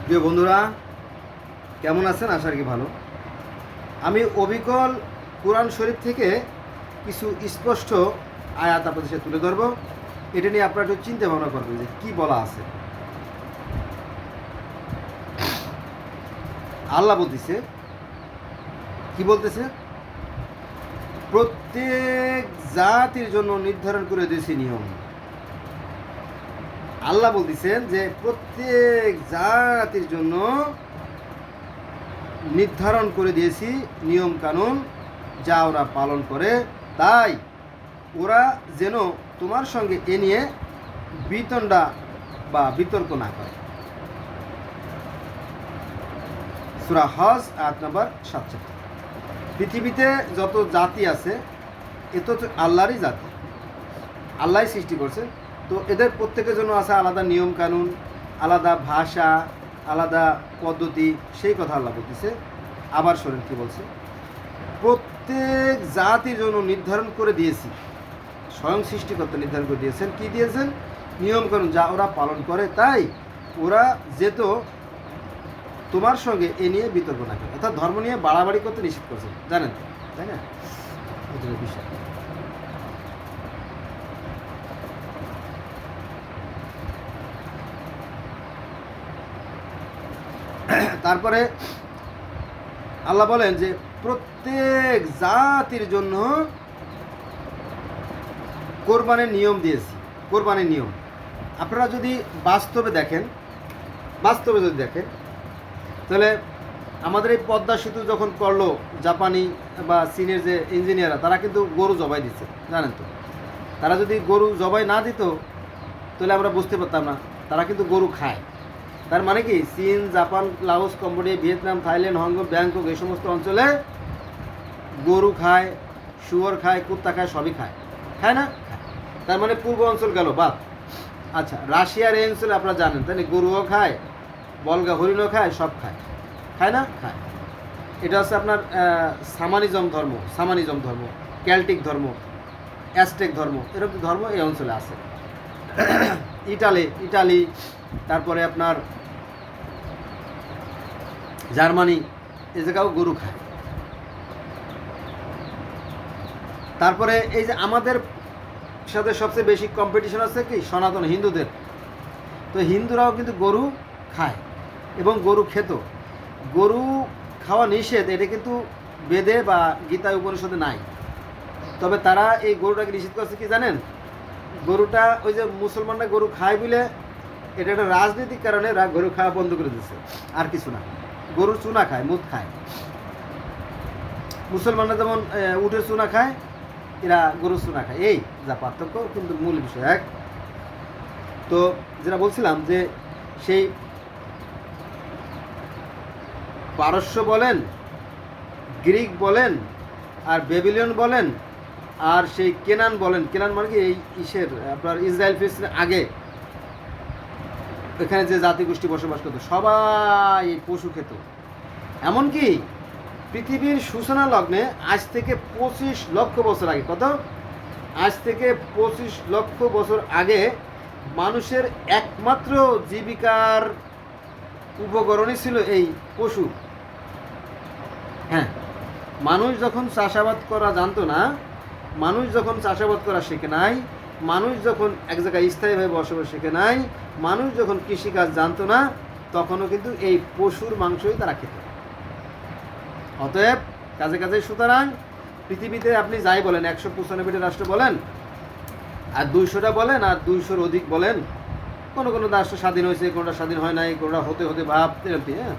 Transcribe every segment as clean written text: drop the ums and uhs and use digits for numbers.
প্রিয় বন্ধুরা, কেমন আছেন? আশা করি ভালো। আমি অবিকল কোরআন শরীফ থেকে কিছু স্পষ্ট আয়াত আপনাদের সাথে তুলে ধরবো। এটা নিয়ে আপনারা একটু চিন্তা ভাবনা করবেন যে কী বলা আছে। আল্লাহ বলতেছে, কি বলতেছে? প্রত্যেক জাতির জন্য নির্ধারণ করে দিয়েছি নিয়ম। আল্লাহ বলতেছেন যে প্রত্যেক জাতির জন্য নির্ধারণ করে দিয়েছি নিয়ম কানুন, যা ওরা পালন করে, তাই ওরা যেন তোমার সঙ্গে এ নিয়ে বিতণ্ডা বা বিতর্ক না করে। সূরা হজ আয়াত নাম্বার 67। পৃথিবীতে যত জাতি আছে এ তো আল্লাহরই জাতি, আল্লাহই সৃষ্টি করছে। তো এদের প্রত্যেকের জন্য আছে আলাদা নিয়ম কানুন, আলাদা ভাষা, আলাদা পদ্ধতি। সেই কথা আল্লাহ বলতেছে। আবার শোনেন কি বলছে, প্রত্যেক জাতির জন্য নির্ধারণ করে দিয়েছি। স্বয়ং সৃষ্টিকর্তা নির্ধারণ করে দিয়েছেন। কি দিয়েছেন? নিয়ম কানুন, যা ওরা পালন করে, তাই ওরা যেত তোমার সঙ্গে এ নিয়ে বিতর্ক না করে। অর্থাৎ ধর্ম নিয়ে বাড়াবাড়ি করতে নিষেধ করছেন, জানেন, তাই না? বিষয়। তারপরে আল্লাহ বলেন যে প্রত্যেক জাতির জন্য কোরবানির নিয়ম দিয়েছি। কোরবানির নিয়ম আপনারা যদি বাস্তবে যদি দেখেন তাহলে আমাদের এই পদ্মা সেতু যখন করলো জাপানি বা চীনের যে ইঞ্জিনিয়াররা, তারা কিন্তু গরু জবাই দিচ্ছে, জানেন তো। তারা যদি গরু জবাই না দিত তাহলে আমরা বুঝতে পারতাম না। তারা কিন্তু গরু খায়। তার মানে কি, চীন, Japan, Laos, Cambodia, Vietnam, Thailand, Hong Kong, Bangkok, এই সমস্ত অঞ্চলে গরু খায়, শুয়োর খায়, কুত্তা খায়, সবই খায়, খায় না? খায়। তার মানে পূর্ব অঞ্চল গেল বাদ। আচ্ছা, রাশিয়ার এই অঞ্চলে আপনারা জানেন, তাই না? গরুও খায়, বলগা হরিণও খায়, সব খায়, খায় না? খায়। এটা হচ্ছে আপনার সামানিজম ধর্ম, ক্যাল্টিক ধর্ম, অ্যাজটেক ধর্ম, এরকম ধর্ম এই অঞ্চলে আছে। ইটালি, তারপরে আপনার জার্মানি, এ জায়গাও গরু খায়। তারপরে এই যে আমাদের সাথে সবচেয়ে বেশি কম্পিটিশন আছে কি, সনাতন হিন্দুদের। তো হিন্দুরাও কিন্তু গরু খায় এবং গরু খেত। গরু খাওয়া নিষেধ, এটা কিন্তু বেদে বা গীতা উপনিষদে নাই। তবে তারা এই গরুটাকে নিষেধ করছে কি জানেন? গরুটা ওই যে মুসলমানরা গরু খায় বলে, এটা একটা রাজনৈতিক কারণে গরু খাওয়া বন্ধ করে দিচ্ছে, আর কিছু না। গরু চুনা খায়, মুদ খায়। মুসলমানরা যেমন উটের চুনা খায়, এরা গরু চুনা খায়। এই যা পার্থক্য, কিন্তু মূল বিষয় এক। তো যেটা বলছিলাম যে সেই পারস্য বলেন, গ্রিক বলেন, আর বেবিলিয়ন বলেন, আর সেই কেনান বলেন। কেনান মানে কি, এই ইসের আপনার ইসরায়েল ফিলিস্তিনের আগে এখানে যে জাতিগোষ্ঠী বসবাস করতো, সবাই এই পশু খেত। এমনকি পৃথিবীর সূচনা লগ্নে আজ থেকে 25 লক্ষ বছর আগে, কত? আজ থেকে 25 লক্ষ বছর আগে মানুষের একমাত্র জীবিকার উপকরণই ছিল এই পশু। হ্যাঁ, মানুষ যখন চাষাবাদ করা জানতো না, মানুষ যখন চাষাবাদ করা শেখে নাই, মানুষ যখন এক জায়গায় স্থায়ীভাবে বসবাস শেখে নাই, মানুষ যখন কৃষিকাজ জানতো না, তখনও কিন্তু এই পশুর মাংসই তারা খেত। অতএব কাজে সুতরাং পৃথিবীতে আপনি যাই বলেন, 195টা রাষ্ট্র বলেন, আর 200টা বলেন, আর 200-র অধিক বলেন, কোনো রাষ্ট্র স্বাধীন হয়েছে, কোনোটা স্বাধীন হয় নাই, কোনোটা হতে ভাব এরকম। হ্যাঁ,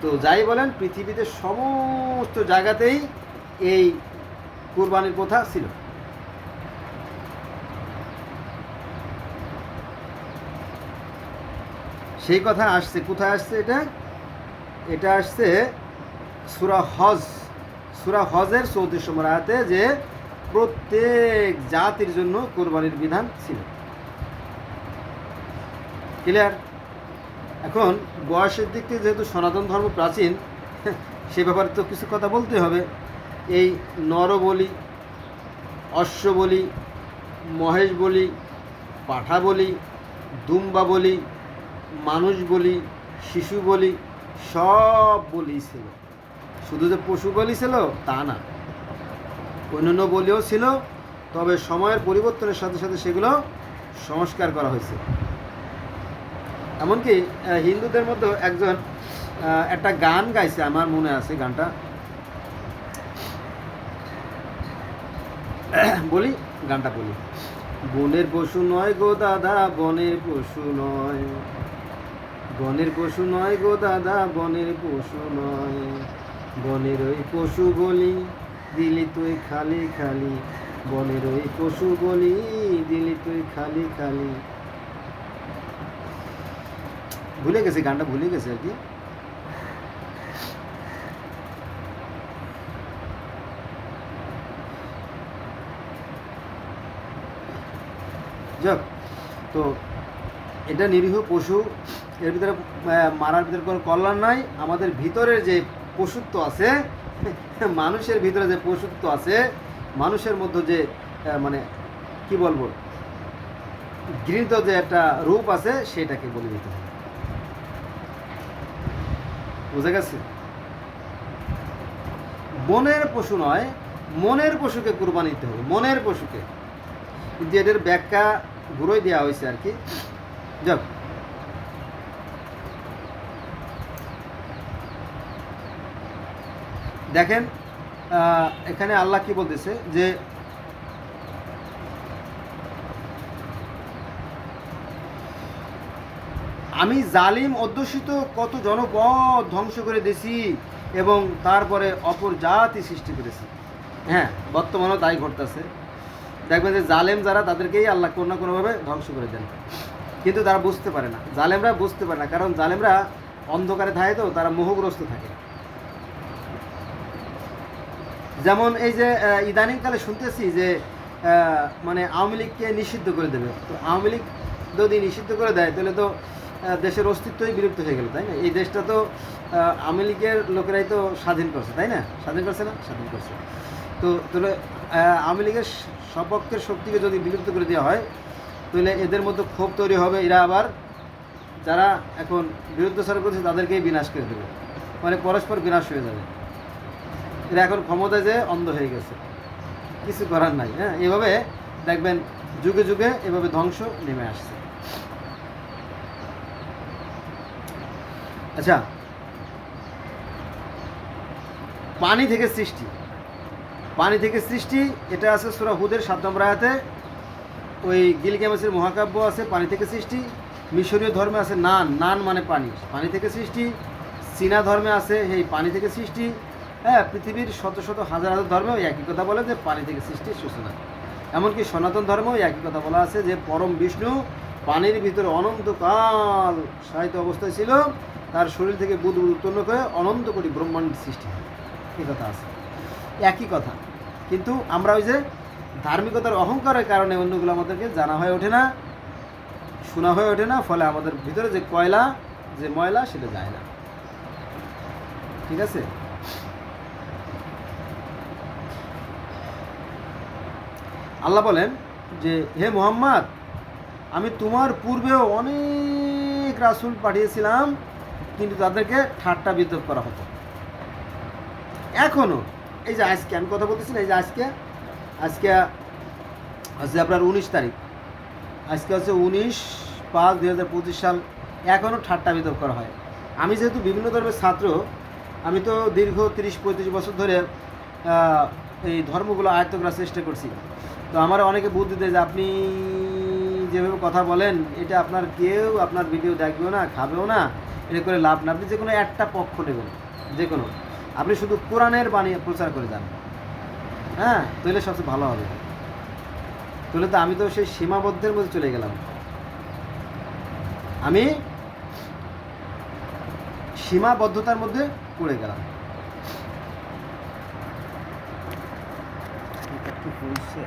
তো যাই বলেন, পৃথিবীতে সমস্ত জায়গাতেই এই কুরবানির প্রথা ছিল। সেই কথা আসছে, কোথায় আসছে এটা আসছে সূরা হজের 34 নম্বর আয়াতে, যে প্রত্যেক জাতির জন্য কোরবানির বিধান ছিল। ক্লিয়ার? এখন বয়সের দিক থেকে যেহেতু সনাতন ধর্ম প্রাচীন, সে ব্যাপারে তো কিছু কথা বলতে হবে। এই নর বলি, অশ্ব বলি, মহেশ বলি, পাঠা বলি, দুম্বা বলি, মানুষ বলি, শিশু বলি, সব বলি ছিল। শুধু যে পশু বলি ছিল তা না, অন্যান্য বলিও ছিল, তবে সময়ের পরিবর্তনের সাথে সাথে সেগুলো সংস্কার করা হয়েছে। এমনকি হিন্দুদের মধ্যে একজন একটা গান গাইছে, আমার মনে আছে গানটা, বলি গানটা বলি। বনের পশু নয় গো দাদা, বনের পশু নয়, বনের পশু নয় গো দাদা, বনের পশু নয়, বনের ওই পশু বলি দিলি তুই খালি খালি, বনের ওই পশু বলি দিলি তুই খালি খালি। ভুলে গেছে গানটা, ভুলে গেছে আর কি। যাক, তো এটা নিরীহ পশু, এর ভিতরে মারার ভিতরে কোনো কল্যাণ নাই। আমাদের ভিতরের যে পশুত্ব আছে, মানুষের ভিতরে যে পশুত্ব আছে, মানুষের মধ্যে যে মানে কি বলবো, গৃহীত যে একটা রূপ আছে, সেটাকে বলে দিতে হবে। বুঝা গেছে? বনের পশু নয়, মনের পশুকে কুরবানি দিতে হবে, মনের পশুকে। কিন্তু এটার ব্যাখ্যা ঘুরোই দেওয়া হয়েছে আর কি। যাক, দেখেন এখানে আল্লাহ কি বলতেছে যে আমি জালিম অধ্যুষিত কত জনপদ ধ্বংস করে দিয়েছি এবং তারপরে অপর জাতি সৃষ্টি করেছি। হ্যাঁ, বর্তমানেও তাই ঘটতেছে। দেখবেন যে জালেম যারা, তাদেরকেই আল্লাহ কোনো না কোনোভাবে ধ্বংস করে দেন, কিন্তু তারা বুঝতে পারে না, জালেমরা বুঝতে পারে না, কারণ জালেমরা অন্ধকারে থাকে, তো তারা মোহগ্রস্ত থাকে। যেমন এই যে ইদানিংকালে শুনতেছি যে মানে আওয়ামী লীগকে নিষিদ্ধ করে দেবে। তো আওয়ামী লীগ যদি নিষিদ্ধ করে দেয়, তাহলে তো দেশের অস্তিত্বই বিলুপ্ত হয়ে গেল, তাই না? এই দেশটা তো আওয়ামী লীগের লোকেরাই তো স্বাধীন করছে, তাই না? স্বাধীন করছে না? স্বাধীন করছে। তো তাহলে আওয়ামী লীগের সপক্ষের শক্তিকে যদি বিলুপ্ত করে দেওয়া হয়, তাহলে এদের মধ্যে ক্ষোভ তৈরি হবে, এরা আবার যারা এখন বিরুদ্ধাচার করছে তাদেরকেই বিনাশ করে দেবে, মানে পরস্পর বিনাশ হয়ে যাবে। এরা এখন ক্ষমতায় যে অন্ধ হয়ে গেছে, কিছু করার নাই। হ্যাঁ, এভাবে দেখবেন যুগে যুগে এভাবে ধ্বংস নেমে আসছে। আচ্ছা, পানি থেকে সৃষ্টি, পানি থেকে সৃষ্টি, এটা আছে সূরা হুদের 7 নম্বর আয়াতে। ওই গিলগামেশের মহাকাব্য আছে পানি থেকে সৃষ্টি। মিশরীয় ধর্মে আছে নান, নান মানে পানি, পানি থেকে সৃষ্টি। চীনা ধর্মে আছে এই পানি থেকে সৃষ্টি। হ্যাঁ, পৃথিবীর শত শত হাজার হাজার ধর্মেও একই কথা বলে যে পানি থেকে সৃষ্টির সূচনা। এমনকি সনাতন ধর্মেও একই কথা বলা আছে যে পরম বিষ্ণু পানির ভিতরে অনন্তকাল সাহিত্য অবস্থায় ছিল, তার শরীর থেকে বুধ উৎপন্ন করে অনন্ত কোটি ব্রহ্মাণ্ডের সৃষ্টি হয়। এই কথা আছে, একই কথা। কিন্তু আমরা ওই যে ধার্মিকতার অহংকারের কারণে অন্যগুলো আমাদেরকে জানা হয়ে ওঠে না, শোনা হয়ে ওঠে না, ফলে আমাদের ভিতরে যে কয়লা, যে ময়লা, সেটা যায় না। ঠিক আছে? আল্লাহ বলেন যে হে মুহাম্মদ, আমি তোমার পূর্বেও অনেক রাসূল পাঠিয়েছিলাম, কিন্তু তাদেরকে ঠাট্টা বিদ্রুপ করা হতো। এখনও এই যে আজকে আমি কথা বলতেছি না, এই যে আজকে হচ্ছে আপনার 19 তারিখ, আজকে হচ্ছে 19/5/2025 সাল, এখনও ঠাট্টা বিদ্রুপ করা হয়। আমি যেহেতু বিভিন্ন ধর্মের ছাত্র, আমি তো দীর্ঘ 30-35 বছর ধরে এই ধর্মগুলো আয়ত্ত করার চেষ্টা করছি। তো আমার অনেকে বুদ্ধি দেয় যে আপনি যেভাবে কথা বলেন, এটা আপনার কেউ আপনার ভিডিও দেখবেও না, খাবেও না, এটা করে লাভ না। আপনি যে কোনো একটা পক্ষ নেবেন, যে কোনো, আপনি শুধু কোরআনের বাণী প্রচার করে যান। হ্যাঁ, তাহলে সবচেয়ে ভালো হবে। তাহলে তো আমি তো সেই সীমাবদ্ধের মধ্যে চলে গেলাম, আমি সীমাবদ্ধতার মধ্যে পড়ে গেলাম। কি বলছে?